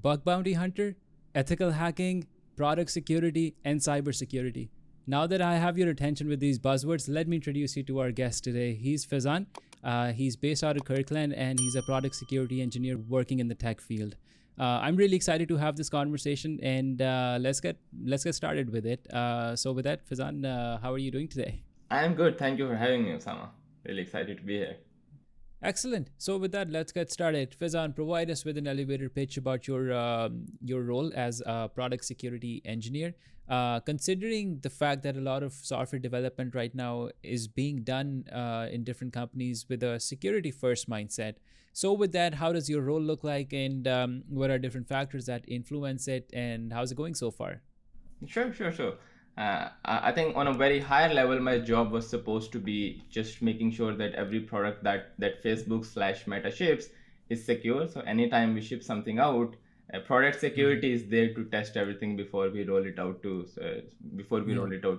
bug bounty hunter, ethical hacking, product security, and cybersecurity. Now that I have your attention with these buzzwords, let me introduce you to our guest today. He's Faizan. He's based out of Kirkland, and he's a product security engineer working in the tech field. I'm really excited to have this conversation, and let's get started with it. So, with that, Faizan, how are you doing today? I'm good. Thank you for having me, Usama. Really excited to be here. Excellent. So with that, let's get started. Fizan, provide us with an elevator pitch about your role as a product security engineer. Considering the fact that a lot of software development right now is being done in different companies with a security first mindset. So with that, how does your role look like, and what are different factors that influence it, and how's it going so far? Sure. I think on a very higher level, my job was supposed to be just making sure that every product that Facebook slash Meta ships is secure. So anytime we ship something out, product Mm-hmm. security is there to test everything before we Yeah. roll it out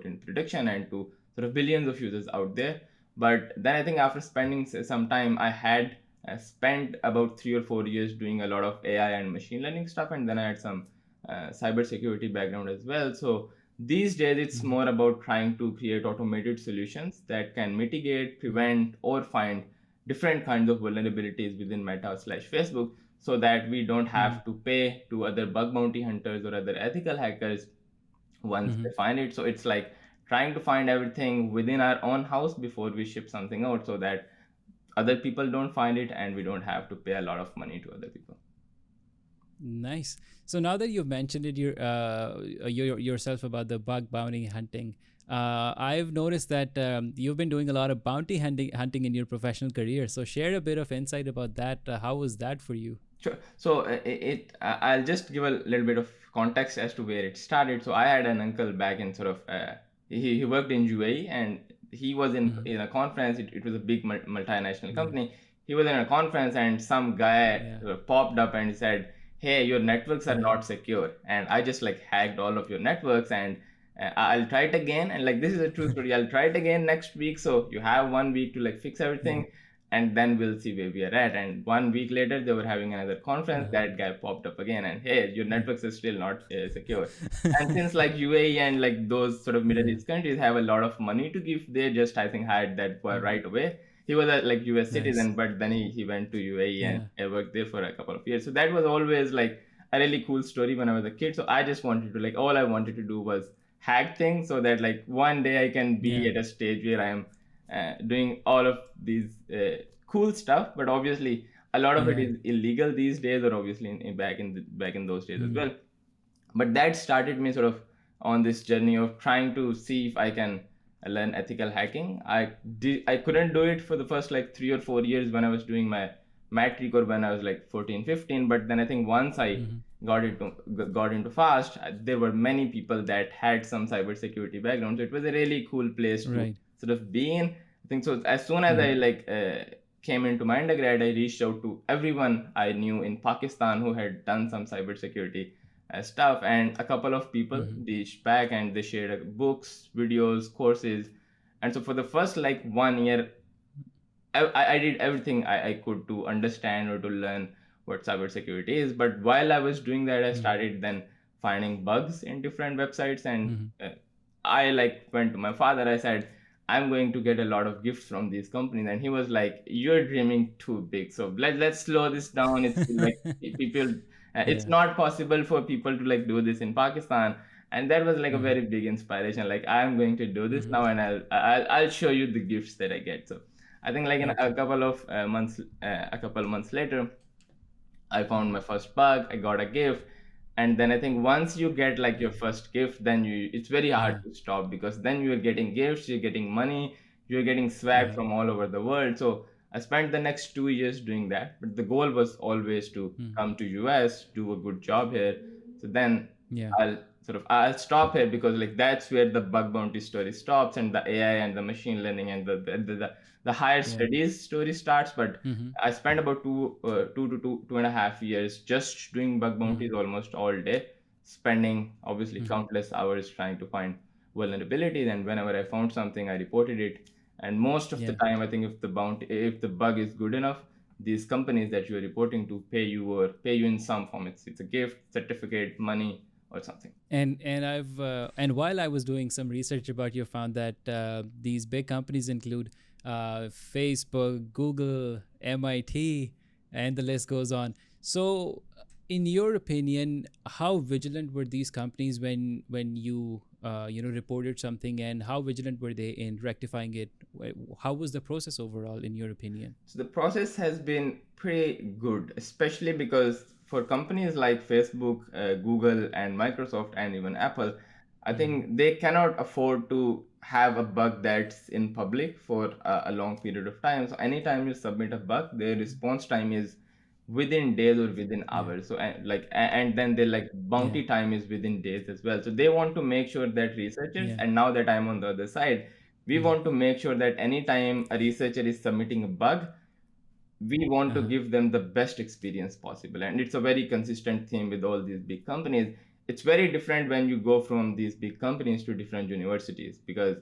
in production and to sort of billions of users out there. But then I think after spending some time, I had spent about 3 or 4 years doing a lot of AI and machine learning stuff, and then I had some cybersecurity background as well. So these days, it's Mm-hmm. more about trying to create automated solutions that can mitigate, prevent, or find different kinds of vulnerabilities within Meta slash Facebook, so that we don't Mm-hmm. have to pay to other bug bounty hunters or other ethical hackers once Mm-hmm. they find it. So it's like trying to find everything within our own house before we ship something out, so that other people don't find it and we don't have to pay a lot of money to other people. Nice. So now that you've mentioned it yourself about the bug bounty hunting, I've noticed that you've been doing a lot of bounty hunting in your professional career. So share a bit of insight about that. How was that for you? Sure. So I'll just give a little bit of context as to where it started. So I had an uncle back in sort of he worked in UAE, and he was Hmm. in a conference. It was a big multinational Yeah. company. He was in a conference, and some guy Yeah. popped up and said, "Hey, your networks are Uh-huh. not secure." And I just like hacked all of your networks, and I'll try it again. And like this is a true story. I'll try it again next week. So you have 1 week to like fix Yeah. everything, and then we'll see where we are at. And 1 week later, they were having another conference. Uh-huh. That guy popped up again, and hey, your Yeah. networks is still not secure. And since like UAE and like those sort of Middle Yeah. East countries have a lot of money to give, they just I think hired that boy Mhm. right away. He was a like US Nice. citizen, but then he went to UAE and Yeah. worked there for a couple of years. So that was always like a really cool story when I was a kid. So I just wanted to like all I wanted to do was hack things, so that like one day I can be Yeah. at a stage where I am doing all of these cool stuff. But obviously a lot of it Yeah. is illegal these days, or obviously back in those days as Mm-hmm. well. But that started me sort of on this journey of trying to see if I can learn ethical hacking. I couldn't do it for the first like 3 or 4 years when I was doing my matric, or when I was like 14, 15. But then I think once I Mm-hmm. got into fast, there were many people that had some cybersecurity background, so it was a really cool place to Right. sort of be in. I think so as soon as Mm-hmm. I like came into my undergrad, I reached out to everyone I knew in Pakistan who had done some cybersecurity stuff, and a couple of people Mm-hmm. reached back and they shared books, videos, courses. And so for the first like 1 year, I did everything I could to understand or to learn what cybersecurity is. But while I was doing that, I Mm-hmm. started then finding bugs in different websites. And Mm-hmm. I like went to my father. I said, I'm going to get a lot of gifts from these companies. And he was like, you're dreaming too big. So let's slow this down. It's like people, it's Yeah. not possible for people to like do this in Pakistan. And that was like a Mm-hmm. very big inspiration. Like, I'm going to do this Mm-hmm. now, and I'll show you the gifts that I get. So I think like in Okay. a couple months later, I found my first bug. I got a gift, and then I think once you get like your first gift, then it's very hard Yeah. to stop, because then you're getting gifts, you're getting money, you're getting swag Yeah. from all over the world. So I spent the next 2 years doing that, but the goal was always to Mm-hmm. come to US, do a good job here. So then Yeah. I'll stop here, because like that's where the bug bounty story stops, and the AI and the machine learning and the higher Yeah. studies story starts. But Mm-hmm. I spent about two and a half years just doing bug Mm-hmm. bounties almost all day, spending obviously Mm-hmm. countless hours trying to find vulnerabilities. And whenever I found something, I reported it. And most of the Yeah. time, I think if the bug is good enough, these companies that you're reporting to pay you or pay you in some form. It's a gift, certificate, money, or something. And while I was doing some research about you, found that these big companies include Facebook, Google, MIT, and the list goes on. So, in your opinion, how vigilant were these companies when you reported something, and how vigilant were they in rectifying it? How was the process overall, in your opinion? So the process has been pretty good, especially because for companies like Facebook, Google, and Microsoft, and even Apple, I Mm-hmm. think they cannot afford to have a bug that's in public for a long period of time. So anytime you submit a bug, their response time is within days or within Yeah, hours. So and then their like yeah, bounty time is within days as well. So they want to make sure that researchers, yeah. and now that I'm on the other side, we Mm-hmm. want to make sure that anytime a researcher is submitting a bug, we want to Uh-huh. give them the best experience possible. And it's a very consistent theme with all these big companies. It's very different when you go from these big companies to different universities, because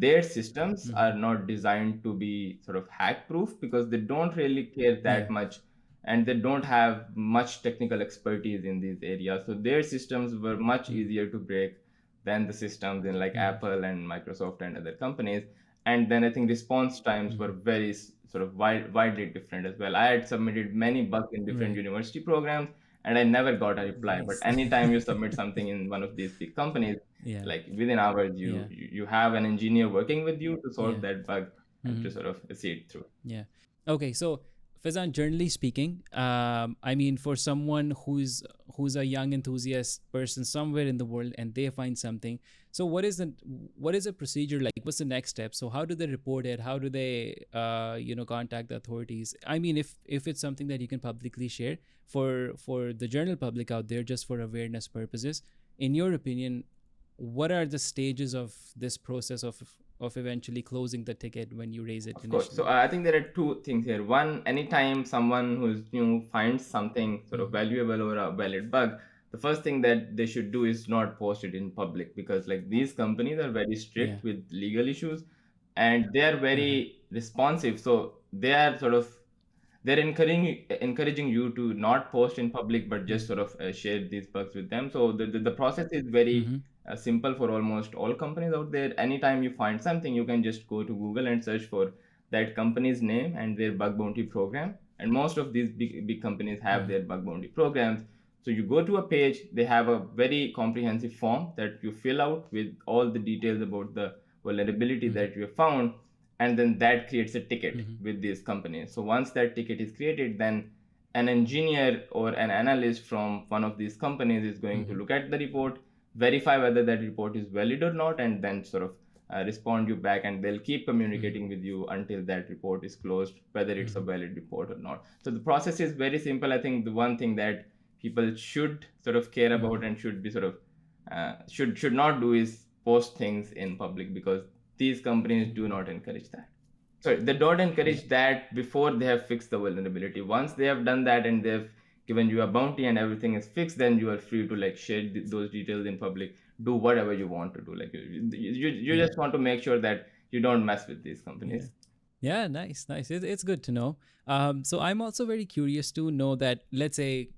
their systems Mm-hmm. are not designed to be sort of hack proof, because they don't really care Yeah. that much, and they don't have much technical expertise in these areas. So their systems were much Mm-hmm. easier to break than the systems in like Mm-hmm. Apple and Microsoft and other companies. And then I think response times were very sort of widely different as well. I had submitted many bugs in Mm-hmm. different Right. university programs, and I never got a reply. But Nice. anytime you submit something in one of these big companies, Yeah. like within hours, Yeah. you have an engineer working with you to solve Yeah. that bug and Mm-hmm. to sort of see it through. Yeah. Okay. So, Fazan, generally speaking, I mean, for someone who's a young enthusiast person somewhere in the world and they find something, so what is the procedure like? What's the next step? So, how do they report it? How do they contact the authorities? I mean, if it's something that you can publicly share for the general public out there, just for awareness purposes, in your opinion, what are the stages of this process of eventually closing the ticket when you raise it Of course. So initially? I think there are two things here. One, anytime someone who's new finds something sort of Mm-hmm. valuable or a valid bug, the first thing that they should do is not post it in public, because like these companies are very Yeah. strict with legal issues, and they are Uh-huh. very responsive. So they are sort of, they're encouraging you to not post in public, but just sort of share these bugs with them. So the process is very Mm-hmm. simple for almost all companies out there. Anytime you find something, you can just go to Google and search for that company's name and their bug bounty program. And most of these big companies have Uh-huh. their bug bounty programs. So you go to a page, they have a very comprehensive form that you fill out with all the details about the vulnerability Mm-hmm. that you have found, and then that creates a ticket Mm-hmm. with these companies. So once that ticket is created, then an engineer or an analyst from one of these companies is going to Mm-hmm. look at the report, verify whether that report is valid or not, and then sort of respond you back, and they'll keep Mm-hmm. communicating with you until that report is closed, whether it's a Mm-hmm. valid report or not. So the process is very simple. I think the one thing that people should sort of care Mm-hmm. about and should be sort of should not do is post things in public, because these companies do not encourage that. So they don't Yeah. encourage that before they have fixed the vulnerability. Once they have done that and they've given you a bounty and everything is fixed, then you are free to like share those details in public, do whatever you want to do. Like you Yeah. just want to make sure that you don't mess with these Yeah. companies. Yeah. Nice. Nice. It's good to know. So I'm also very curious to know that, let's say,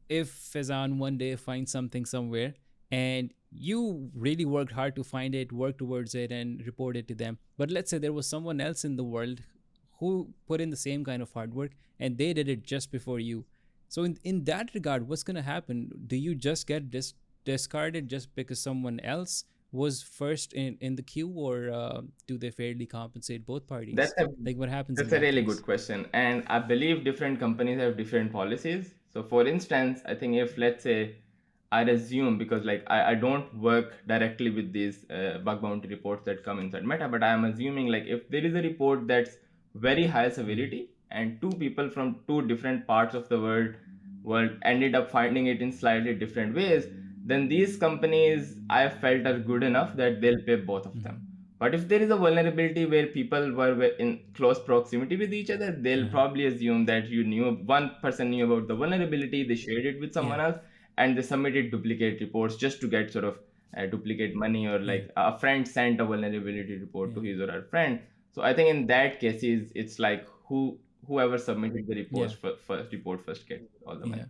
if Faizan one day finds something somewhere and you really worked hard to find it, work towards it, and report it to them. But let's say there was someone else in the world who put in the same kind of hard work and they did it just before you. So, in that regard, what's going to happen? Do you just get discarded just because someone else was first in the queue, or do they fairly compensate both That's parties? a Like, what happens in that's a that really good case? question, and I believe different companies have different policies. So, for instance, I think if let's say I assume, because like I don't work directly with these bug bounty reports that come inside Meta, but I am assuming like if there is a report that's very high Mm-hmm. severity and two people from two different parts of the world ended up finding it in slightly different ways, then these companies I felt are good enough that they'll pay both of them. Mm-hmm. But if there is a vulnerability where people were in close proximity with each other, they'll Uh-huh. probably assume that one person knew about the vulnerability, they shared it with Yeah. someone else, and they submitted duplicate reports just to get sort of duplicate money, or Yeah. like a friend sent a vulnerability report Yeah. to his or her friend. So I think in that cases, it's like who whoever submitted the reports Yeah. first gets all the money. Yeah.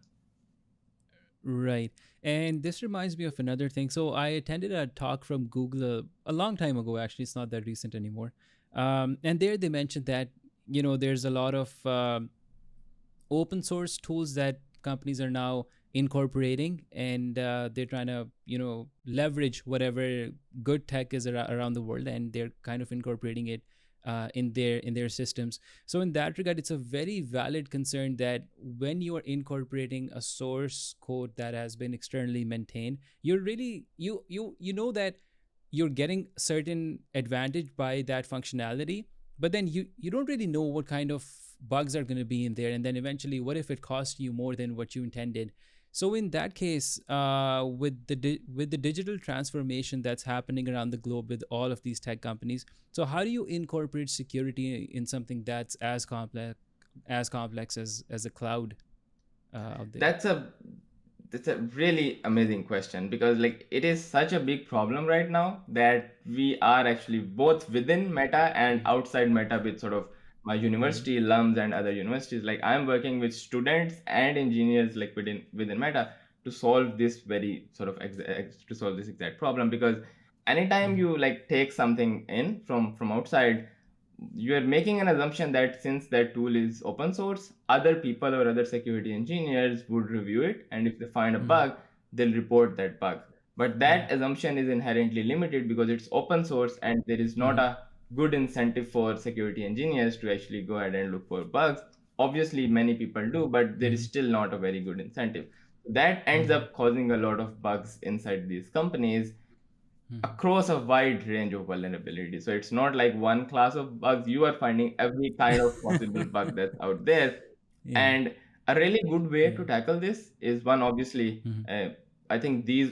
Right. And this reminds me of another thing. So I attended a talk from Google a long time ago. Actually, it's not that recent anymore. And there they mentioned that, there's a lot of open source tools that companies are now incorporating, and they're trying to leverage whatever good tech is around the world, and they're kind of incorporating it in their systems. So in that regard, it's a very valid concern that when you are incorporating a source code that has been externally maintained, you're really you know that you're getting certain advantage by that functionality, but then you don't really know what kind of bugs are going to be in there, and then eventually what if it costs you more than what you intended. So in that case, with the digital transformation that's happening around the globe with all of these tech companies, so how do you incorporate security in something that's as complex as a cloud out there? That's a that's a really amazing question, because like it is such a big problem right now that we are actually both within Meta and Mm-hmm. outside Meta with sort of my Mm-hmm. university alums and other universities. Like I'm working with students and engineers like within Meta to solve this very sort of to solve this exact problem, because anytime Mm-hmm. you like take something in from outside, you are making an assumption that since that tool is open source, other people or other security engineers would review it, and if they find a Mm-hmm. bug, they'll report that bug. But Mm-hmm. that assumption is inherently limited because it's open source, and there is not Mm-hmm. a good incentive for security engineers to actually go ahead and look for bugs. Obviously, many people do, but there is Mm-hmm. still not a very good incentive. That ends Mm-hmm. up causing a lot of bugs inside these companies Mm-hmm. across a wide range of vulnerabilities. So it's not like one class of bugs. You are finding every kind of possible bug that's out there. Yeah. And a really good way to Yeah. tackle this is one, obviously, Mm-hmm. I think these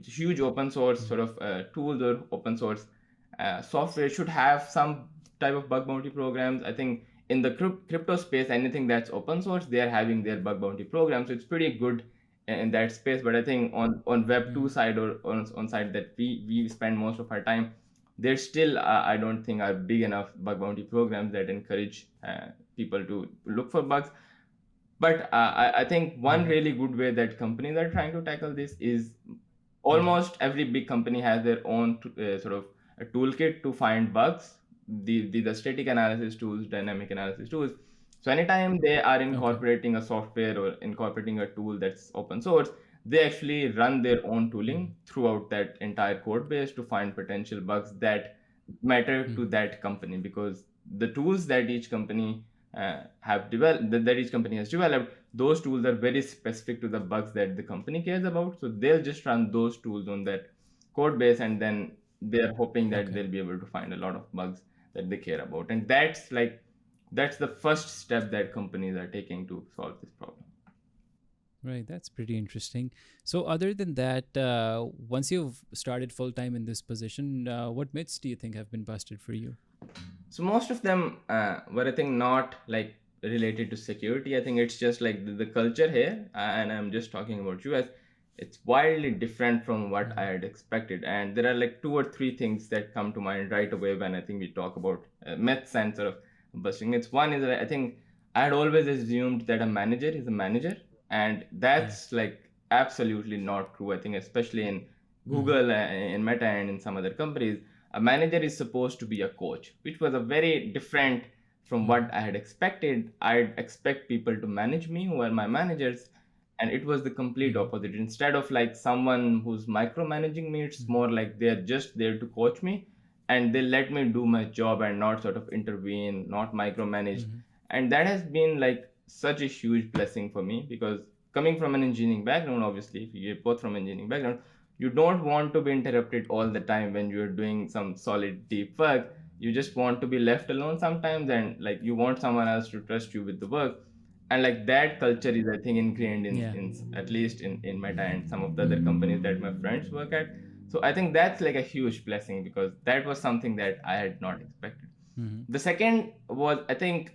huge open source Mm-hmm. sort of tools or open source software should have some type of bug bounty programs. I think in the crypto space, anything that's open source, they are having their bug bounty program. So it's pretty good in that space. But I think on web 2 Mm-hmm. side, or on side that we spend most of our time, there's still I don't think are big enough bug bounty programs that encourage people to look for bugs. But I think one Mm-hmm. really good way that companies are trying to tackle this is Mm-hmm. almost every big company has their own sort of a toolkit to find bugs, the static analysis tools, dynamic analysis tools. So anytime they are Okay. incorporating a software or incorporating a tool that's open source, they actually run their own Mm-hmm. tooling throughout that entire code base to find potential bugs that matter to Mm-hmm. that company, because the tools that each company have developed that each company has developed, those tools are very specific to the bugs that the company cares about. So they'll just run those tools on that code base, and then they're hoping that Okay. they'll be able to find a lot of bugs that they care about. And that's the first step that companies are taking to solve this problem. Right, that's pretty interesting. So, other than that, once you've started full time in this position, what myths do you think have been busted for you? So most of them were, I think, not like related to security. I think it's just like the culture here, and I'm just talking about US. It's wildly different from what I Mm-hmm. had expected, and there are like two or three things that come to mind right away when I think we talk about myths and sort of busting myths. One is that I think I had always assumed that a manager is a manager, and Yeah. that's like absolutely not true. I think especially in Mm-hmm. Google, in Meta, and in some other companies, a manager is supposed to be a coach, which was a very different from Mm-hmm. what I had expected. I'd expect people to manage me, who are my managers, and it was the complete Mm-hmm. opposite. Instead of like someone who's micromanaging me, it's Mm-hmm. more like they're just there to coach me, and they let me do my job and not sort of intervene, not micromanage. Mm-hmm. And that has been like such a huge blessing for me, because coming from an engineering background, obviously, if you're both from engineering background, you don't want to be interrupted all the time when you're doing some solid deep work. You just want to be left alone sometimes, and like you want someone else to trust you with the work. And like that culture is, I think, ingrained Yeah. in at least in Meta and some of the other companies that my friends work at. So I think that's like a huge blessing, because that was something that I had not expected. Mm-hmm. The second was, I think,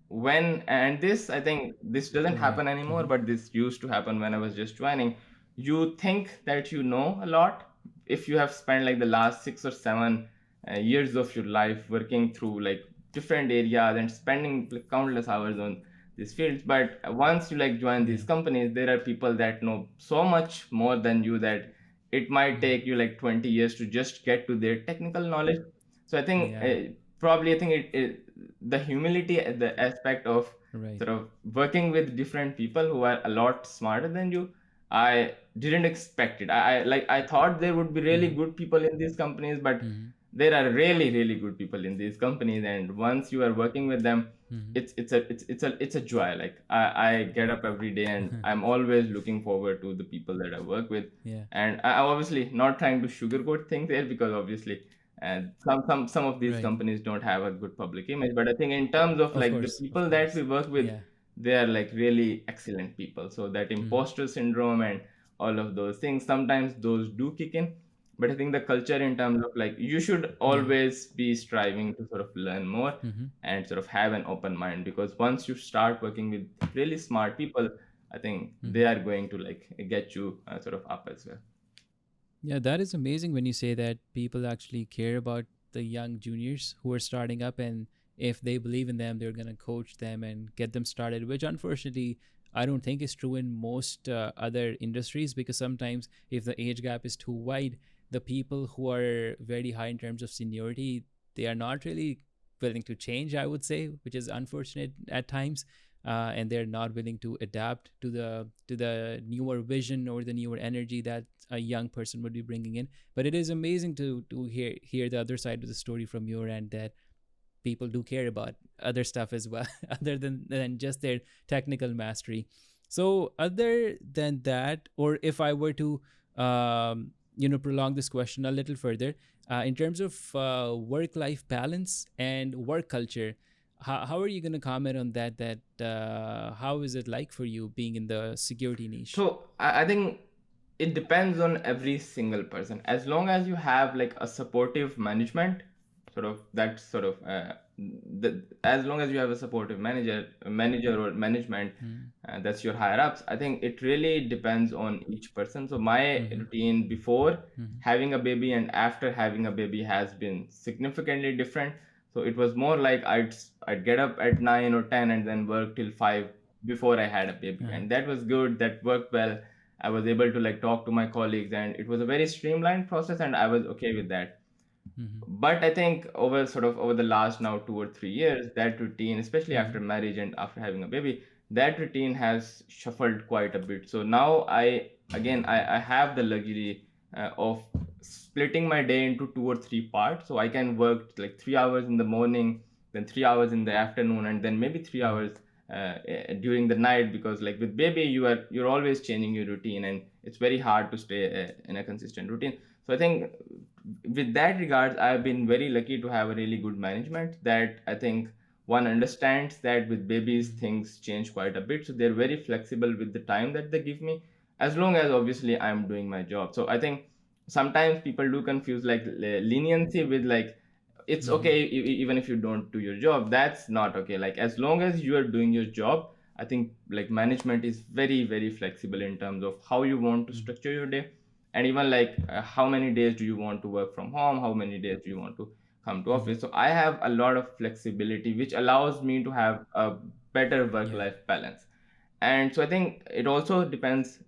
when, and this, I think this doesn't Right. happen anymore, Mm-hmm. but this used to happen when I was just joining. You think that you know a lot if you have spent like the last 6 or 7 years of your life working through like different areas and spending like countless hours on these fields. But once you like join these Yeah. companies, there are people that know so much more than you that it might Mm-hmm. take you like 20 years to just get to their technical knowledge. So I think Yeah. probably I think the humility, the aspect of Right. sort of working with different people who are a lot smarter than you, I didn't expect it. I thought there would be really Mm-hmm. good people in these companies, but Mm-hmm. there are really good people in these companies, and once you are working with them, Mm-hmm. it's a joy. Like I get up every day and I'm always looking forward to the people that I work with. Yeah. And I'm obviously not trying to sugarcoat things there, because obviously some of these Right. companies don't have a good public image. But I think in terms of Of like the course. Of people that course. we work with, Yeah. they are like really excellent people. So that Mm-hmm. imposter syndrome and all of those things, sometimes those do kick in. But I think the culture in terms of like you should Yeah. always be striving to sort of learn more Mm-hmm. and sort of have an open mind, because once you start working with really smart people, I think they Mm-hmm. are going to like get you sort of up as well. Yeah, that is amazing when you say that people actually care about the young juniors who are starting up, and if they believe in them, they're going to coach them and get them started, which unfortunately I don't think is true in most other industries, because sometimes if the age gap is too wide, the people who are very high in terms of seniority, they are not really willing to change, I would say, which is unfortunate at times. And they're not willing to adapt to the newer vision or the newer energy that a young person would be bringing in. But it is amazing to hear the other side of the story from your end, that people do care about other stuff as well other than just their technical mastery. So other than that, or if I were to prolong this question a little further, in terms of work life balance and work culture, how are you going to comment on that how is it like for you being in the security niche? So I think it depends on every single person. As long as you have like a supportive management, sort of that sort of as long as you have a supportive manager or management, Mm-hmm. that's your higher ups. I think it really depends on each person. So my Mm-hmm. routine before Mm-hmm. having a baby and after having a baby has been significantly different. So it was more like I'd get up at 9 or 10 and then work till 5 before I had a baby, Uh-huh. and that was good. That worked well. I was able to like talk to my colleagues, and it was a very streamlined process, and I was okay with that. Mm-hmm. But I think over the last now 2 or 3 years, that routine, especially Mm-hmm. after marriage and after having a baby, that routine has shuffled quite a bit. So now I have the luxury of splitting my day into 2 or 3 parts. So I can work like 3 hours in the morning, then 3 hours in the afternoon, and then maybe three Mm-hmm. hours during the night, because like with baby you're always changing your routine, and it's very hard to stay in a consistent routine. So I think with that regards, I've been very lucky to have a really good management that I think one understands that with babies Mm-hmm. things change quite a bit, so they're very flexible with the time that they give me, as long as obviously I'm doing my job. So I think sometimes people do confuse like leniency with like it's Mm-hmm. okay even if you don't do your job. That's not okay. Like as long as you are doing your job, I think like management is very flexible in terms of how you want to Mm-hmm. structure your day, and even like how many days do you want to work from home, how many days do you want to come to Mm-hmm. office. So I have a lot of flexibility, which allows me to have a better work Yeah. life balance. And so I think it also depends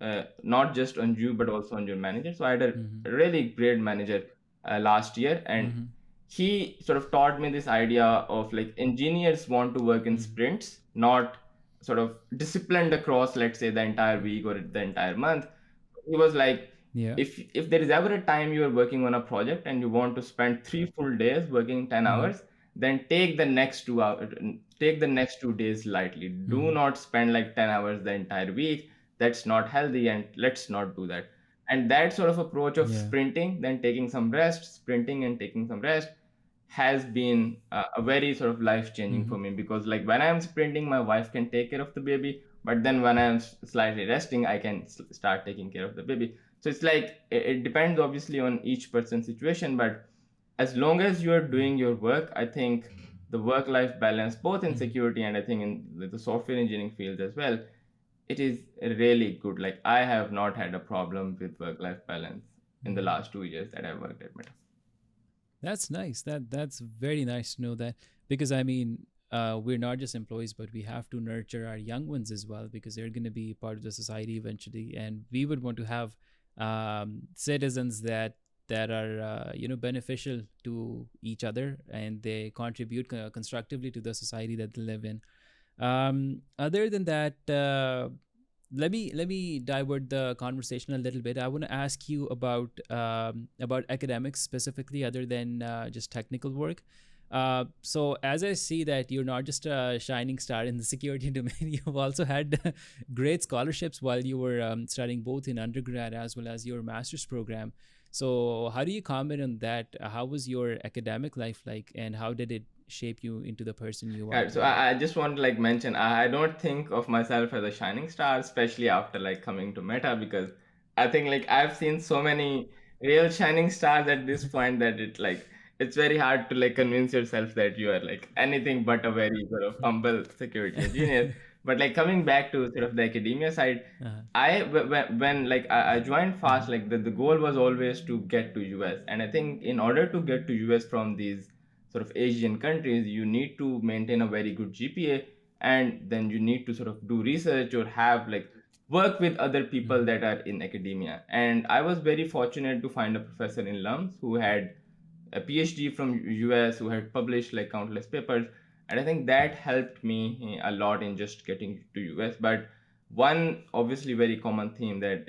not just on you but also on your manager. So I had a Mm-hmm. really great manager last year, and Mm-hmm. he sort of taught me this idea of like engineers want to work in Mm-hmm. sprints, not sort of disciplined across, let's say, the entire Mm-hmm. week or the entire month. He was like, Yeah. if there is ever a time you are working on a project and you want to spend 3 full days working 10 Mm-hmm. hours, then take the next 2 days lightly. Do Mm-hmm. not spend like 10 hours the entire week. That's not healthy, and let's not do that. And that sort of approach of Yeah. sprinting, then taking some rest, sprinting and taking some rest, has been a very sort of life changing Mm-hmm. for me, because like when I'm sprinting, my wife can take care of the baby, but then when I'm slightly resting, I can start taking care of the baby. So it's like it depends obviously on each person's situation, but as long as you're Yeah. doing your work, I think the work life balance, both in Mm-hmm. security and I think in the software engineering field as well, it is really good. Like I have not had a problem with work life balance in the Mm-hmm. last 2 years that I've worked at Meta. That's nice. That's very nice to know that. because I mean, we're not just employees, but we have to nurture our young ones as well, because they're going to be part of the society eventually, and we would want to have citizens that are beneficial to each other, and they contribute constructively to the society that they live in. Other than that, let me divert the conversation a little bit. I want to ask you about academics specifically, other than just technical work. So as I see that you're not just a shining star in the security domain, you've also had great scholarships while you were studying both in undergrad as well as your master's program. So how do you comment on that? How was your academic life like, and how did it shape you into the person you are Yeah, so today? I just want to like mention I don't think of myself as a shining star, especially after like coming to Meta, because I think like I've seen so many real shining stars at this point that it's very hard to like convince yourself that you are like anything but a very sort of humble security engineer. But like coming back to sort of the academia side, Uh-huh. when like I joined fast, Uh-huh. like the goal was always to get to US, and I think in order to get to US from these sort of Asian countries, you need to maintain a very good GPA, and then you need to sort of do research or have like work with other people Mhm. that are in academia. And I was very fortunate to find a professor in LUMS who had a PhD from US, who had published like countless papers, and I think that helped me a lot in just getting to US. But one obviously very common theme that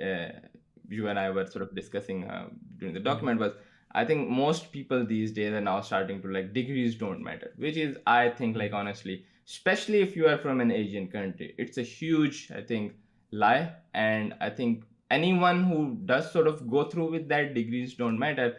you and I were sort of discussing during the Mhm. document was I think most people these days are now starting to like degrees don't matter, which is I think like Mhm. honestly, especially if you are from an Asian country, it's a huge I think lie, and I think anyone who does sort of go through with that degrees don't matter,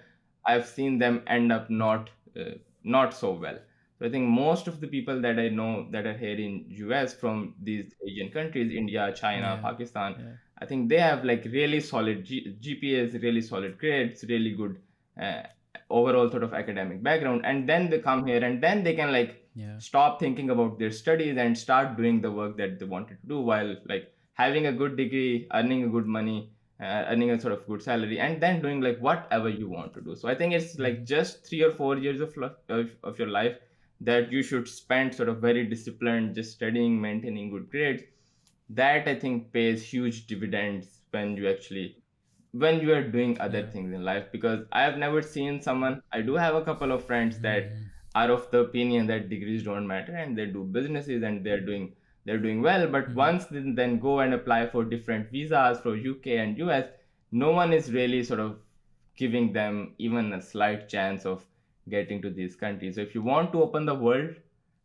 I've seen them end up Mhm. not so well. So I think most of the people that I know that are here in US from these Asian countries, India, China, Yeah. Pakistan, Yeah. I think they have like really solid GPAs, really solid grades, really good uh, overall sort of academic background, and then they come here and then they can like Yeah. stop thinking about their studies and start doing the work that they wanted to do while like having a good degree, earning a good money, earning a sort of good salary, and then doing like whatever you want to do. So I think it's like Mhm. just 3 or 4 years of your life that you should spend sort of very disciplined, just studying, maintaining good grades. That I think pays huge dividends when you are doing other Yeah. things in life, because I have never seen someone. I do have a couple of friends that Mhm. are of the opinion that degrees don't matter, and they do businesses and they're doing well, but Mhm. once they then go and apply for different visas for UK and US, no one is really sort of giving them even a slight chance of getting to these countries. So if you want to open the world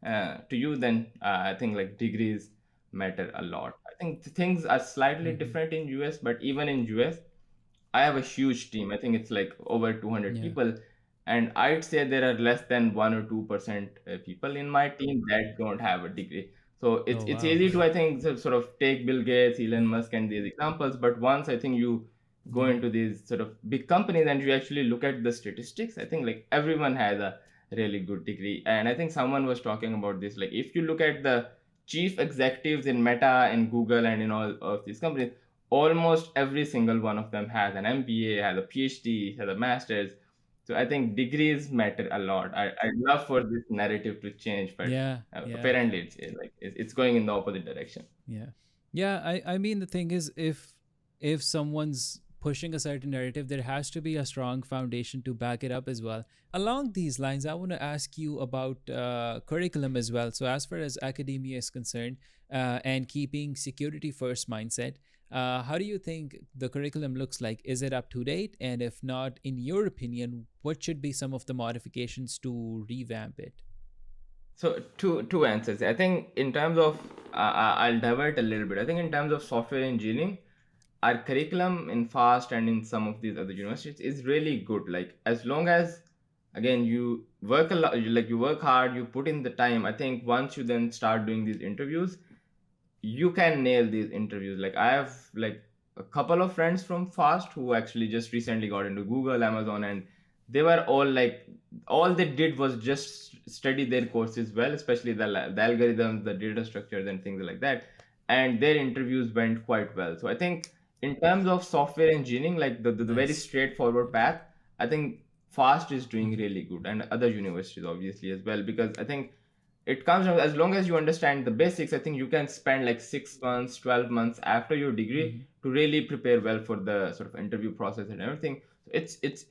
to you, then I think like degrees matter a lot. I think things are slightly Mhm. different in US, but even in US, I have a huge team. I think it's like over 200 Yeah. people. And I'd say there are less than 1 or 2% people in my team that don't have a degree. So it's Oh it's wow. easy to, I think, sort of take Bill Gates, Elon Yeah. Musk, and these examples. But once I think you go Yeah. into these sort of big companies and you actually look at the statistics, I think like everyone has a really good degree. And I think someone was talking about this. Like if you look at the chief executives in Meta, in Google, and in all of these companies, almost every single one of them has an MBA, has a PhD, has a master's. So I think degrees matter a lot. I'd love for this narrative to change, but Yeah. Yeah. apparently it's going in the opposite direction. Yeah. Yeah. I mean, the thing is, if someone's pushing a certain narrative, there has to be a strong foundation to back it up as well. Along these lines, I want to ask you about curriculum as well. So, as far as academia is concerned, and keeping security first mindset, how do you think the curriculum looks like? Is it up to date? And if not, in your opinion, what should be some of the modifications to revamp it? So two answers. I think in terms of I'll divert a little bit. I think in terms of software engineering, our curriculum in FAST and in some of these other universities is really good. Like as long as again you work a lot, you work hard, you put in the time. I think once you then start doing these interviews, you can nail these interviews. Like I have like a couple of friends from Fast who actually just recently got into Google, Amazon, and they were all like, all they did was just study their courses well, especially the algorithms, the data structures, and things like that. And their interviews went quite well. So I think in terms of software engineering, like the very Nice. straightforward Nice. path, I think Fast is doing Mhm. really good, and other universities obviously as well, because I think it comes down, as long as you understand the basics, I think you can spend like 6 months, 12 months after your degree Mhm. to really prepare well for the sort of interview process and everything. So it's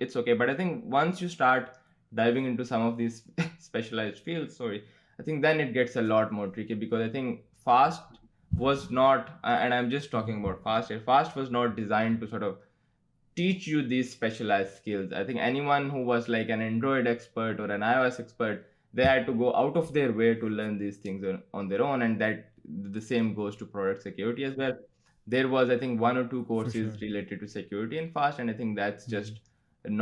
it's okay. But I think once you start diving into some of these specialized fields, sorry, I think then it gets a lot more tricky, because I think fast was not, and I'm just talking Mhm. about fast here, fast was not designed to sort of teach you these specialized skills. I think anyone who was like an Android expert or an iOS expert, they had to go out of their way to learn these things on their own, and that the same goes to product security as well. There was, I think, one or two For courses sure. related to security and fast, and I think that's Mhm. just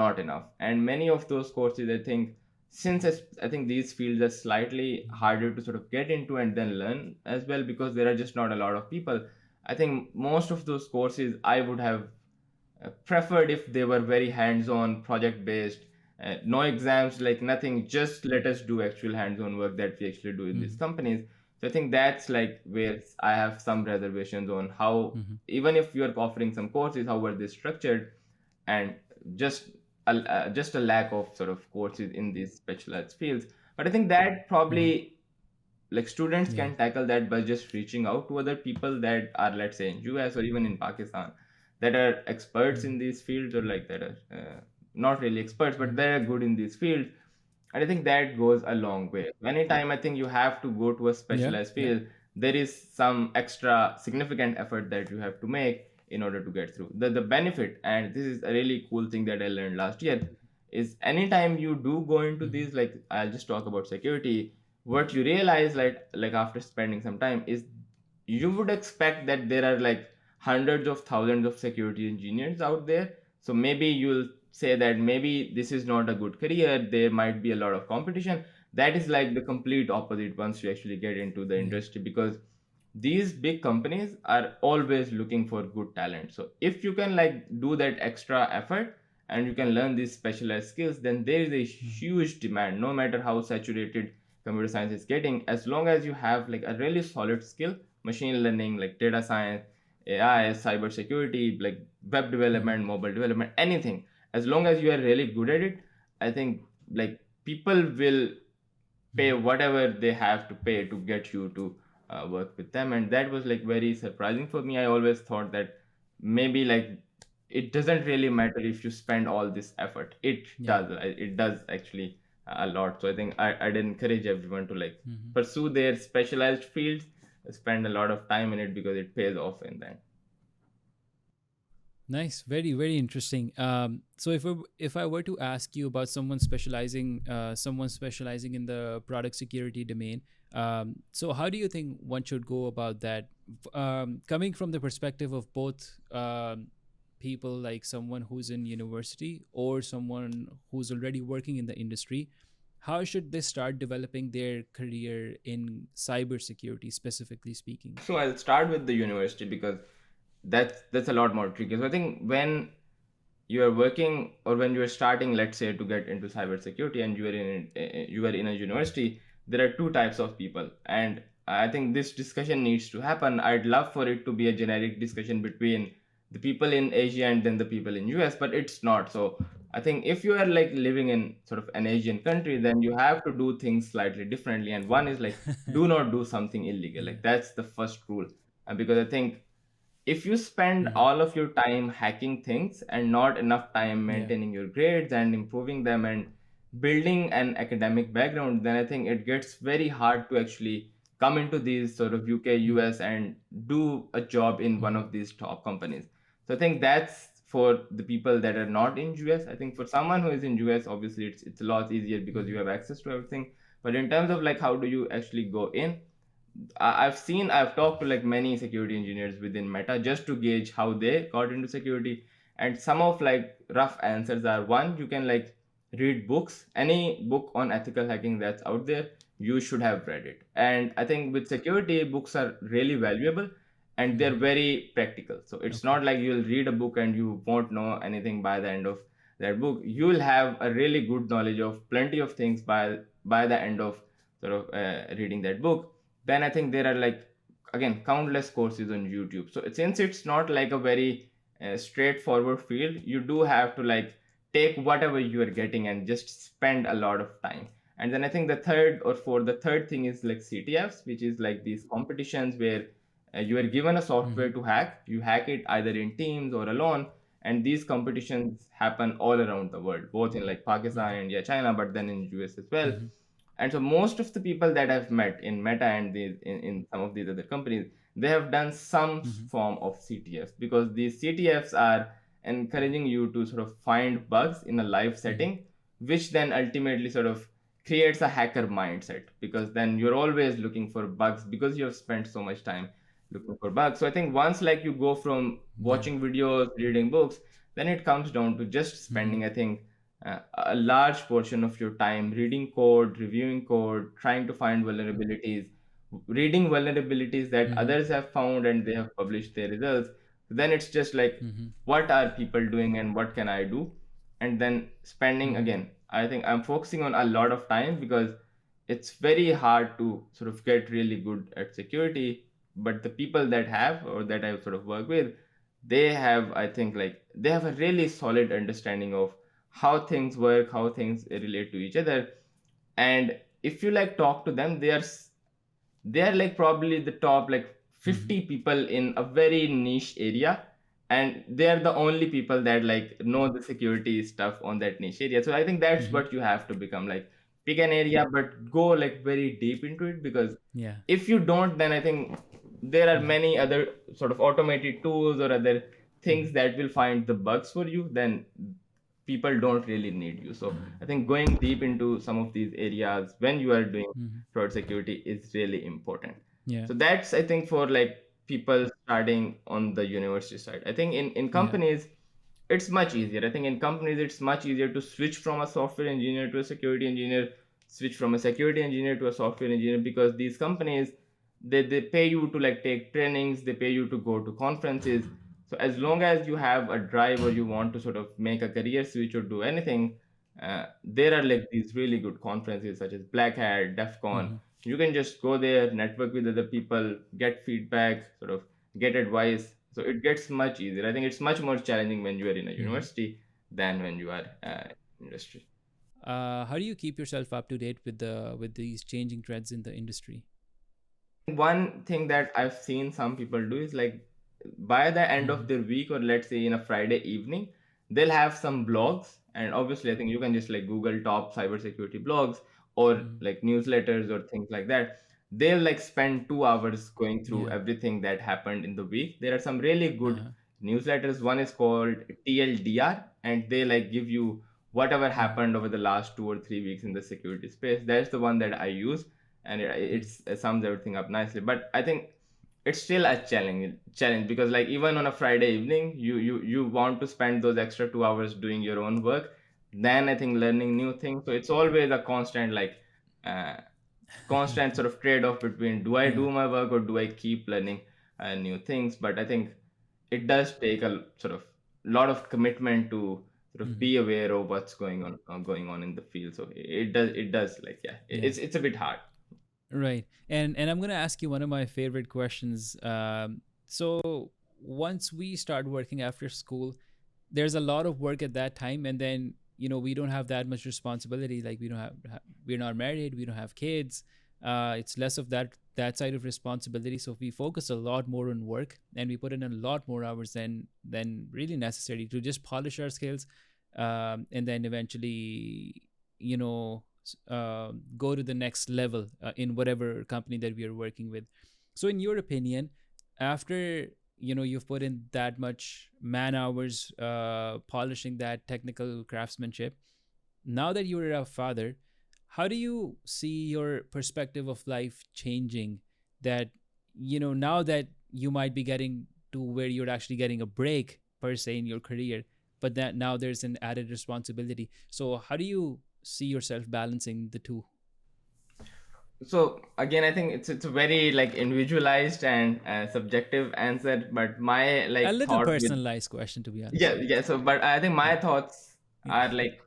not enough. And many of those courses, I think, since I think these fields are slightly Mhm. harder to sort of get into and then learn as well, because there are just not a lot of people. I think most of those courses I would have preferred if they were very hands-on, project-based, no exams, like nothing, just let us do actual hands-on work that we actually do in these Mhm. companies. So I think that's like where I have some reservations on how, Mhm. even if you're offering some courses, how were they structured, and just just a lack of sort of courses in these specialized fields. But I think that Mhm. probably, like, students Yeah. can tackle that by just reaching out to other people that are, let's say, in US or even in Pakistan, that are experts in Mhm. these fields, or like that are not really experts but Mhm. they're good in these fields. And I think that goes a long way. Anytime I think you have to go to a Yeah. specialized Yeah. field, there is some extra significant effort that you have to make in order to get through. The benefit, and this is a really cool thing that I learned last year, is anytime you do go into Mhm. these, like I'll just talk about security, what you realize, like after spending some time, is you would expect that there are like hundreds of thousands of security engineers out there. So maybe you'll say that maybe this is not a good career, there might be a lot of competition. That is like the complete opposite once you actually get into the Yeah. industry, because these big companies are always looking for good talent. So if you can like do that extra effort and you can learn these specialized skills, then there is a Mhm. huge demand, no matter how saturated computer science is getting. As long as you have like a really solid skill, machine learning, like data science, AI, cybersecurity, like web Mhm. development, mobile development, anything, as long as you are really good at it, I think like people will pay Mhm. whatever they have to pay to get you to work with them. And that was like very surprising for me. I always thought that maybe like it doesn't really matter if you spend all this effort. It Yeah. does, it does actually a lot. So I think I'd encourage everyone to like Mhm. pursue their specialized fields, spend a lot of time in it, because it pays off in that. Nice, very very interesting. So if I were to ask you about someone specializing in the product security domain, so how do you think one should go about that? Coming from the perspective of both people, like someone who's in university or someone who's already working in the industry, how should they start developing their career in cybersecurity, specifically speaking? So I'll start with the university, because that's a lot more tricky. So I think when you are working, or when you are starting, let's say, to get into cybersecurity, and you are in a university, there are two types of people. And I think this discussion needs to happen. I'd love for it to be a generic discussion between the people in Asia and then the people in US, but it's not. So I think if you are like living in sort of an Asian country, then you have to do things slightly differently. And one is like, do not do something illegal. Yeah. Like that's the first rule. Because I think if you spend Mhm. all of your time hacking things and not enough time Yeah. maintaining your grades and improving them and building an academic background, then I think it gets very hard to actually come into these sort of UK, Mhm. US, and do a job in one Mhm. of these top companies. So I think that's for the people that are not in US. I think for someone who is in US, obviously it's a lot easier because you Mhm. have access to everything. But in terms of like how do you actually go in, I've talked to like many security engineers within Meta just to gauge how they got into security. And some of like rough answers are: one, you can like read books, any book on ethical hacking that's out there, you should have read it. And I think with security, books are really valuable and they're Mhm. very practical. So it's Okay. not like you'll read a book and you won't know anything by the end of that book. You'll have a really good knowledge of plenty of things by the end of sort of reading that book. Then I think there are like, again, countless courses on YouTube. So since it's not like a very straightforward field, you do have to like take whatever you are getting and just spend a lot of time. And then I think the third thing is like CTFs, which is like these competitions where you are given a software Mm-hmm. to hack. You hack it either in teams or alone, and these competitions happen all around the world, both in like Pakistan, Mm-hmm. India, China, but then in US as well. Mm-hmm. And so most of the people that I've met in Meta and in some of these other companies, they have done some Mm-hmm. form of CTFs, because these CTFs are encouraging you to sort of find bugs in a live Mm-hmm. setting, which then ultimately sort of creates a hacker mindset, because then you're always looking for bugs because you have spent so much time looking for bugs. So I think once like you go from Yeah. watching videos, reading books, then it comes down to just Mm-hmm. spending, I think, a large portion of your time reading code, reviewing code, trying to find vulnerabilities, reading vulnerabilities that Mm-hmm. others have found and they have published their results. Then it's just like, Mm-hmm. what are people doing and what can I do? And then spending, Mm-hmm. again, I think I'm focusing on a lot of time, because it's very hard to sort of get really good at security. But the people that have, or that I've sort of worked with, they have, I think, like they have a really solid understanding of how things work, how things relate to each other. And if you like talk to them, they're like probably the top like Mm-hmm. 50 people in a very niche area, and they're the only people that like know the security stuff on that niche area. So I think that's Mm-hmm. what you have to become, like pick an area but go like very deep into it, because Yeah. if you don't, then I think there are Mm-hmm. many other sort of automated tools or other Mm-hmm. things that will find the bugs for you. Then people don't really need you. So I think going deep into some of these areas when you are doing Mm-hmm. fraud security is really important. Yeah. So that's, I think, for like people starting on the university side. I think in Yeah. companies it's much easier. I think in companies it's much easier to switch from a software engineer to a security engineer, switch from a security engineer to a software engineer, because these companies, they pay you to like take trainings, they pay you to go to conferences. So as long as you have a drive or you want to sort of make a career switch or do anything, there are like these really good conferences such as Black Hat, DEF CON. Mm-hmm. You can just go there, network with other people, get feedback, sort of get advice. So it gets much easier. I think it's much more challenging when you are in a Mm-hmm. university than when you are in industry. How do you keep yourself up to date with these changing trends in the industry? One thing that I've seen some people do is like by the end Mm-hmm. of their week, or let's say in a Friday evening, they'll have some blogs. And obviously, I think you can just like Google top cybersecurity blogs or Mm-hmm. like newsletters or things like that. They'll like spend 2 hours going through Yeah. everything that happened in the week. There are some really good Uh-huh. newsletters. One is called TLDR, and they like give you whatever Mm-hmm. happened over the last 2 or 3 weeks in the security space. That's the one that I use, and it sums everything up nicely. But I think it's still a challenge, because like even on a Friday evening, you want to spend those extra 2 hours doing your own work, then I think learning new things. So it's always a uh, constant sort of trade-off between, do I Yeah. do my work or do I keep learning new things. But I think it does take a sort of lot of commitment to sort of Mm-hmm. be aware of what's going on in the field. So it does like, yeah, Yeah. it's a bit hard. Right. And I'm gonna ask you one of my favorite questions. So once we start working after school, there's a lot of work at that time, and then we don't have that much responsibility. Like we're not married, we don't have kids. It's less of that side of responsibility. So we focus a lot more on work, and we put in a lot more hours than really necessary to just polish our skills, and then eventually you know go to the next level in whatever company that we are working with. So in your opinion, after you've put in that much man hours polishing that technical craftsmanship, now that you're a father, how do you see your perspective of life changing, that now that you might be getting to where you're actually getting a break per se in your career, but that now there's an added responsibility. So how do you see yourself balancing the two? So again, I think it's a very like individualized and subjective answer, but my A like little thought with, personalized question, to be honest. yeah, yeah. So but I think my thoughts Yeah. are like,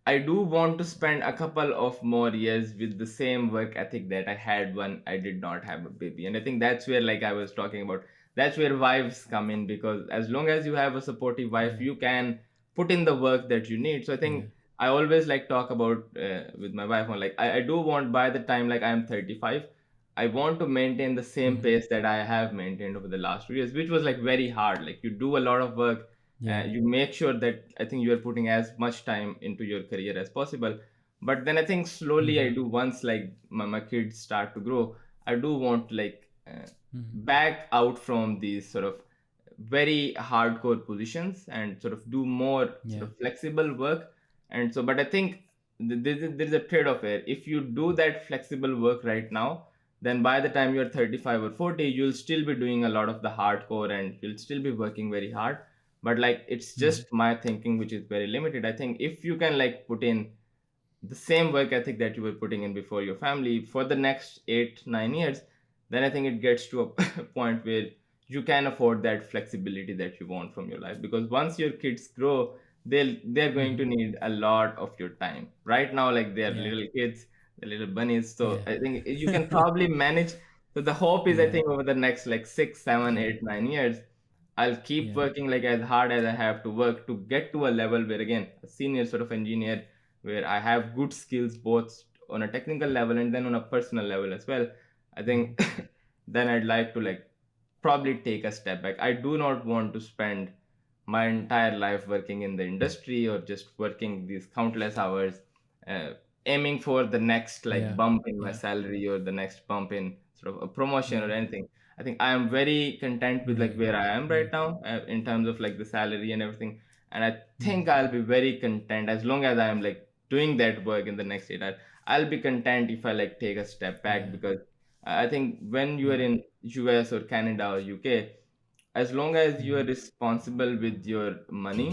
I do want to spend a couple of more years with the same work ethic that I had when I did not have a baby. And I think that's where, like I was talking about, that's where wives come in, because as long as you have a supportive wife, Yeah. you can put in the work that you need. So I Yeah. think I always like talk about with my wife on like I do want by the time like I'm 35, I want to maintain the same Hmm. pace that I have maintained over the last 2 years, which was like very hard. Like you do a lot of work, Yeah. you make sure that I think you are putting as much time into your career as possible. But then I think slowly I Hmm. do, once like my kids start to grow, I do want like Hmm. back out from these sort of very hardcore positions and sort of do more sort Yeah. of flexible work. And so, but I think there's a trade-off here. If you do that flexible work right now, then by the time you're 35 or 40, you'll still be doing a lot of the hardcore and you'll still be working very hard. But like it's Hmm. just my thinking, which is very limited. I think if you can like put in the same work ethic that you were putting in before your family for the next 8 9 years, then I think it gets to a point where you can afford that flexibility that you want from your life. Because once your kids grow, they're going to Hmm. need a lot of your time. Right now, like they're Yeah. little kids, they're little bunnies. So Yeah. I think you can probably manage. So the hope is, I Yeah. think, over the next like 6 7 Yeah. 8 9 years, I'll keep Yeah. working like as hard as I have to work to get to a level where again a senior sort of engineer, where I have good skills both on a technical level and then on a personal level as well. I Hmm. think then I'd like to like probably take a step back. I do not want to spend my entire life working in the industry or just working these countless hours, uh, aiming for the next like Yeah. bump in my Yeah. salary or the next bump in sort of a promotion or Yeah. anything. I think I am very content with like Right. where I am right Right. now in terms of like the salary and everything. And I Hmm. think I'll be very content as long as I am like doing that work in the next 8 hours. I'll be content if I like take a step back, Yeah. because I think when you are Yeah. in US or Canada or UK, as long as you are Hmm. responsible with your money,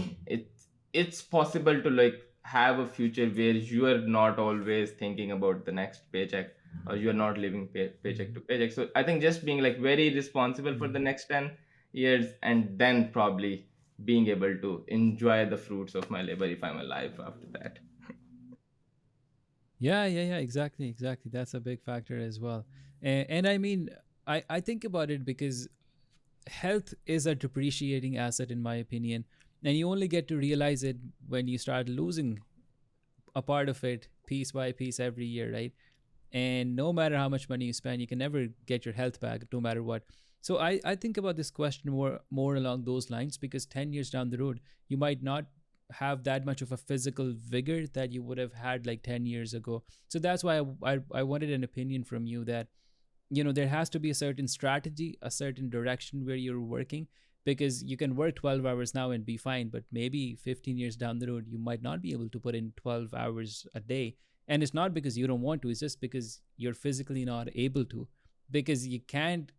it's possible to like have a future where you are not always thinking about the next paycheck, or you are not living paycheck Hmm. to paycheck. So I think just being like very responsible for the Hmm. next 10 years, and then probably being able to enjoy the fruits of my labor if I'm alive after that. Yeah. Yeah. Yeah. Exactly. Exactly. That's a big factor as well. And I mean, I think about it because health is a depreciating asset in my opinion, and you only get to realize it when you start losing a part of it piece by piece every year, right? And no matter how much money you spend, you can never get your health back no matter what. So I think about this question more along those lines, because 10 years down the road you might not have that much of a physical vigor that you would have had like 10 years ago. So that's why I wanted an opinion from you that, there has to be a certain strategy, a certain direction where you're working, because you can work 12 hours now and be fine, but maybe 15 years down the road you might not be able to put in 12 hours a day. And it's not because you don't want to, it's just because you're physically not able to, because you can't,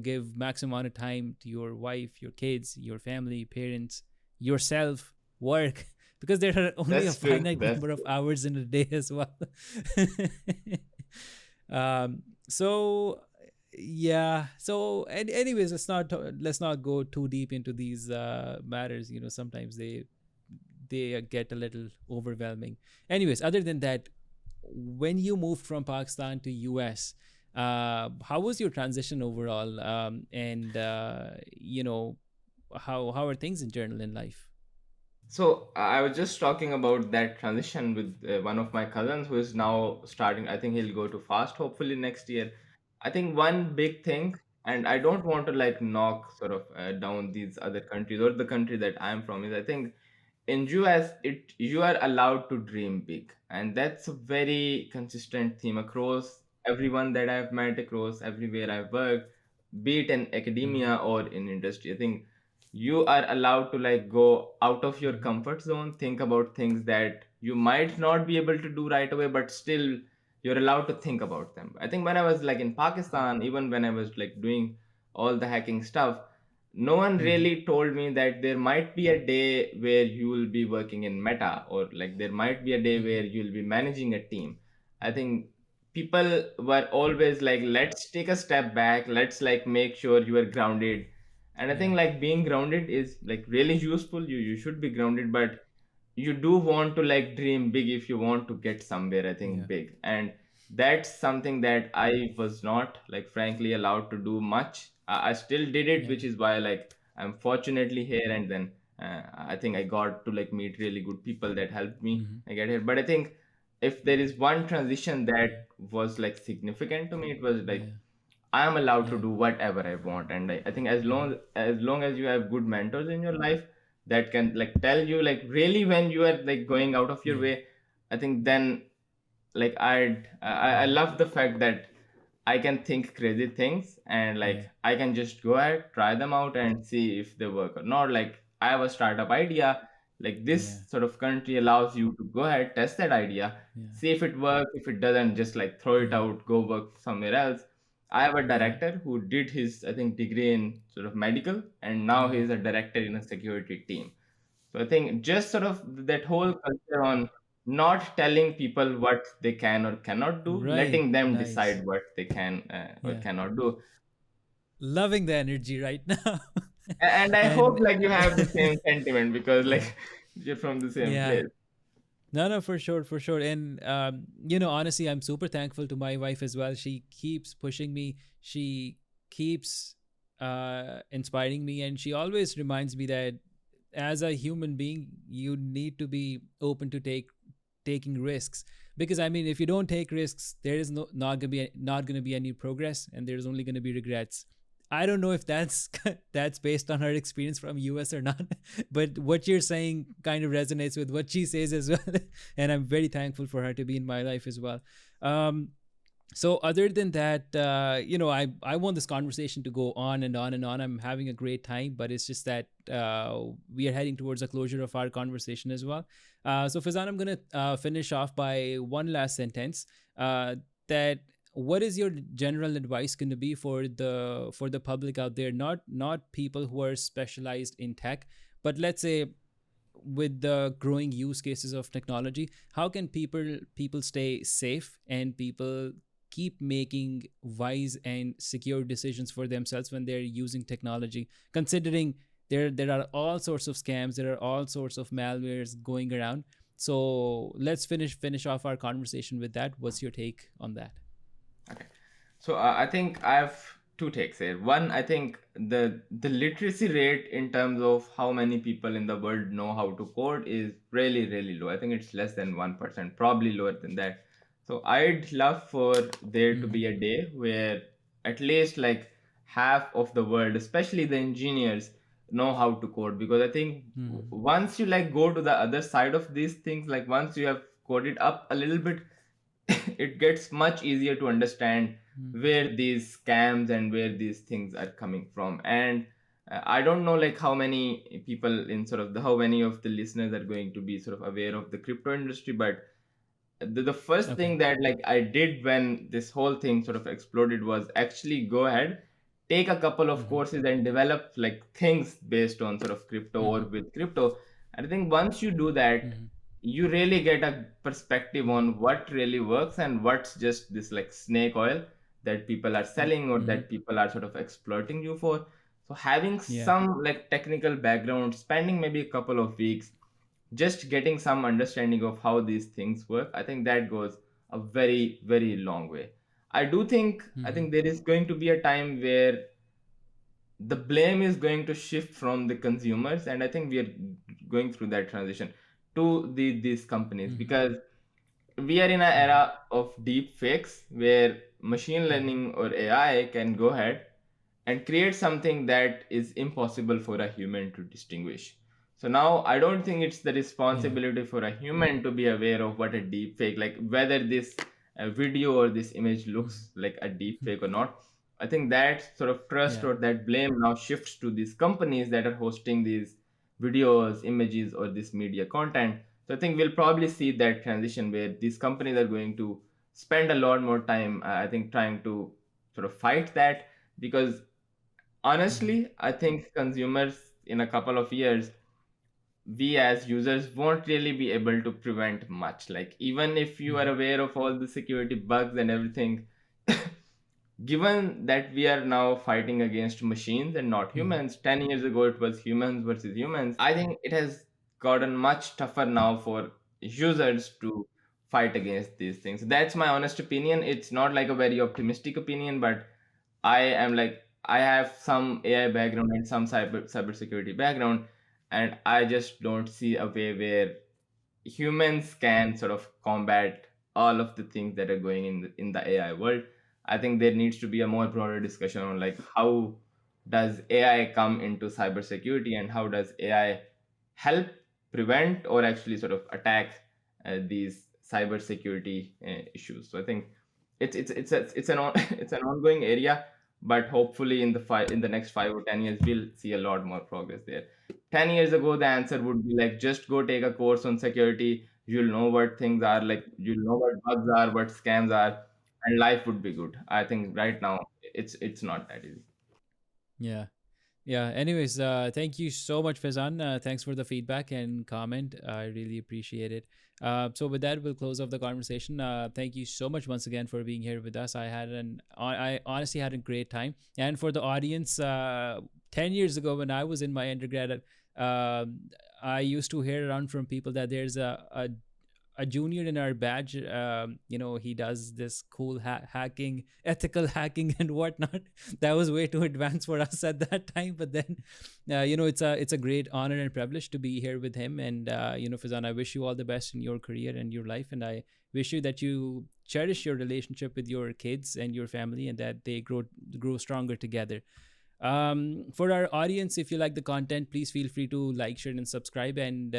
give maximum amount of time to your wife, your kids, your family, parents, yourself, work, because there are only a That's true. finite That's number of true. hours in a day as well. So yeah. So anyways, let's not go too deep into these matters. Sometimes they get a little overwhelming. Anyways, other than that, when you moved from Pakistan to US, how was your transition overall? And how are things in general in life? So I was just talking about that transition with one of my cousins who is now starting. I think he'll go to fast hopefully next year. I think one big thing, and I don't want to like knock sort of down these other countries or the country that I'm from, is I think in US you are allowed to dream big, and that's a very consistent theme across everyone that I've met, across everywhere I've worked, be it in Mm-hmm. academia or in industry. I think you are allowed to like go out of your Mm-hmm. comfort zone, think about things that you might not be able to do right away, but still you're allowed to think about them. I think when I was like in Pakistan, even when I was like doing all the hacking stuff, no one Mm-hmm. really told me that there might be a day where you will be working in Meta, or like there might be a day Mm-hmm. where you'll be managing a team. I think people were always like, let's take a step back, let's like make sure you are grounded. And I Yeah. think like being grounded is like really useful. You should be grounded, but you do want to like dream big if you want to get somewhere, I think, Yeah. big. And that's something that I was not like frankly allowed to do much. I still did it, Yeah. which is why like I'm fortunately here. And then I think I got to like meet really good people that helped me Hmm. I get here. But I think if there is one transition that was like significant to me, it was like Yeah. I am allowed to Yeah. do whatever I want, and I think Hmm. as long as you have good mentors in your life that can like tell you like really when you are like going out of your Yeah. way, I think then like I Hmm. love the fact that I can think crazy things and Yeah. like I can just go ahead, try them out and see if they work or not. Like I have a startup idea, like Yeah. this sort of country allows you to go ahead, test that idea, Yeah. see if it works. If it doesn't, just like throw it Yeah. out, go work somewhere else. I have a Yeah. director who did his, I think, degree in sort of medical, and now Yeah. he's a director in a security team. So I think just sort of that whole culture on not telling people what they can or cannot do, Right. letting them Nice. decide what they can or Yeah. cannot do. Loving the energy right now. And I hope And like you have the same sentiment because yeah. like you're from the same Yeah. place. No, no, for sure, for sure. And honestly, I'm super thankful to my wife as well. She keeps pushing me. She keeps inspiring me, and she always reminds me that as a human being, you need to be open to taking risks. Because I mean, if you don't take risks, there is not gonna be any progress, and there's only gonna be regrets. I don't know if that's that's based on her experience from US or not, but what you're saying kind of resonates with what she says as well, and I'm very thankful for her to be in my life as well. Um, so other than that, I want this conversation to go on and on and on. I'm having a great time, but it's just that we are heading towards a closure of our conversation as well. So Fazan, I'm going to finish off by one last sentence, that what is your general advice going to be for the public out there, not people who are specialized in tech, but let's say with the growing use cases of technology, how can people stay safe and people keep making wise and secure decisions for themselves when they're using technology, considering there are all sorts of scams, there are all sorts of malwares going around. So let's finish off our conversation with that. What's your take on that? Okay. So I think I have two takes here. One, I think the literacy rate in terms of how many people in the world know how to code is really really low. I think it's less than 1%, probably lower than that. So I'd love for there to be Mm-hmm. a day where at least like half of the world, especially the engineers, know how to code because I think Mm-hmm. once you like go to the other side of these things, like once you have coded up a little bit, it gets much easier to understand where these scams and where these things are coming from. And I don't know like how many people in sort of the how many of the listeners are going to be sort of aware of the crypto industry, but the first Okay. thing that like I did when this whole thing sort of exploded was actually go ahead, take a couple of Mm-hmm. courses and develop like things based on sort of crypto or Mm-hmm. with crypto. And I think once you do that, Mm-hmm. you really get a perspective Mm-hmm. on what really works and what's just this like snake oil that people are selling or Mm-hmm. that people are sort of exploiting you for. So having Yeah. some like technical background, spending maybe a couple of weeks just getting some understanding of how these things work, I think that goes a very very long way. I Mm-hmm. think there is going to be a time where the blame is going to shift from the consumers, and I think we are going through that transition to these companies Mm-hmm. because we are in an Mm-hmm. era of deep fakes where machine Mm-hmm. learning or AI can go ahead and create something that is impossible for a human to distinguish. So now I don't think it's the Yeah. responsibility for a human to be aware of what a deep fake, like whether this video or this image looks Mm-hmm. like a deep fake or not. I think that sort of trust Yeah. or that blame now shifts to these companies that are hosting these videos, images, or this media content. So I think we'll probably see that transition where these companies are going to spend a lot more time, I think, trying to sort of fight that because Mm-hmm. honestly, I think consumers in a couple of years, we as users won't really be able to prevent much. Like, even if you are Mm-hmm. aware of all the security bugs and everything, given that we are now fighting against machines and not Mm-hmm. humans, 10 years ago it was humans versus humans. I think it has gotten much tougher now for users to fight against these things. That's my honest opinion. It's not like a very optimistic opinion, but I am like, I have some AI background and some cybersecurity background. and I just don't see a way where humans can sort of combat all of the things that are going in the AI world. I think there needs to be a more broader discussion on like how does AI come into cybersecurity, and how does AI help prevent or actually sort of attack these cybersecurity issues. So I think it's an it's an ongoing area, but hopefully in the next 5 or 10 years we'll see a lot more progress there. 10 years ago the answer would be like just go take a course on security, you'll know what things are, like you'll know what bugs are, what scams are, and life would be good. I think right now it's not that easy. Yeah. Yeah. Anyways, thank you so much, Faizan. Thanks for the feedback and comment. I really appreciate it. So with that, we'll close off the conversation. Thank you so much once again for being here with us. I honestly had a great time. And for the audience, 10 years ago when I was in my undergrad, I used to hear around from people that there's a junior in our badge. He does this cool hacking, ethical hacking, and whatnot. That was way too advanced for us at that time. But then, it's a great honor and privilege to be here with him. And Fazan, I wish you all the best in your career and your life. And I wish you that you cherish your relationship with your kids and your family, and that they grow stronger together. For our audience, if you like the content, please feel free to like, share, and subscribe, and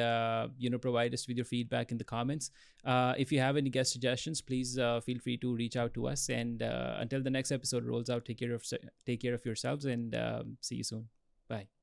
provide us with your feedback in the comments. If you have any guest suggestions, please feel free to reach out to us. And until the next episode rolls out, take care of yourselves, and see you soon. Bye.